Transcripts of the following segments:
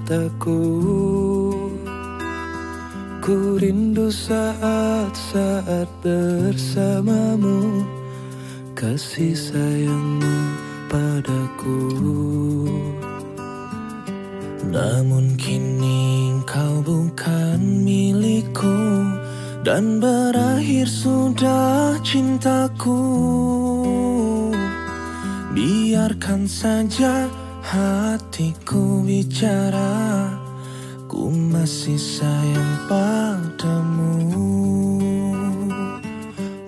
mataku. Ku rindu saat-saat bersamamu, kasih sayangmu padaku. Namun kini kau bukan milikku, dan berakhir sudah cintaku. Biarkan saja hatiku bicara, ku masih sayang padamu.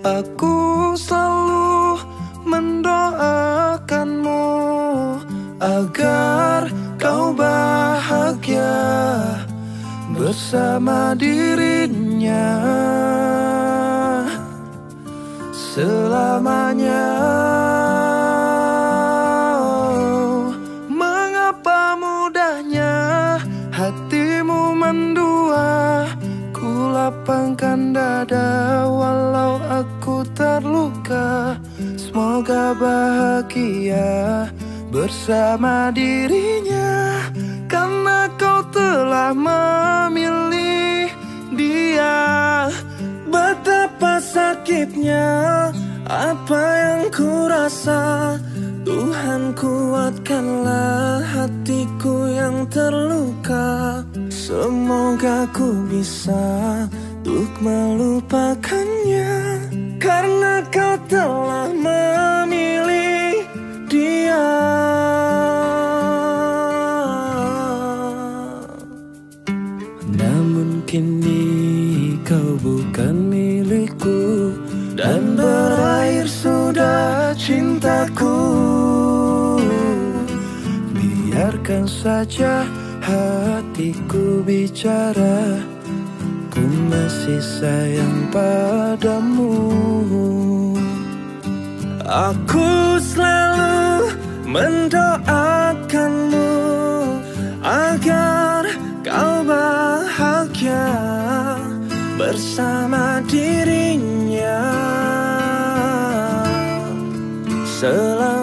Aku selalu mendoakanmu agar kau bahagia bersama dirinya selamanya. Mengapa mudahnya hatimu mendua? Ku lapangkan dada walau aku terluka. Semoga bahagia bersama dirinya, karena kau telah memilih dia. Betapa sakitnya apa yang ku rasa. Tuhan, kuatkanlah hatiku yang terluka. Semoga ku bisa untuk melupakannya, karena kau telah memilih dia. Namun kini kau bukan milikku, dan berakhir sudah cintaku. Biarkan saja hatiku bicara, ku masih sayang padamu. Aku selalu mendoakanmu agar kau bahagia bersama dirinya selamanya.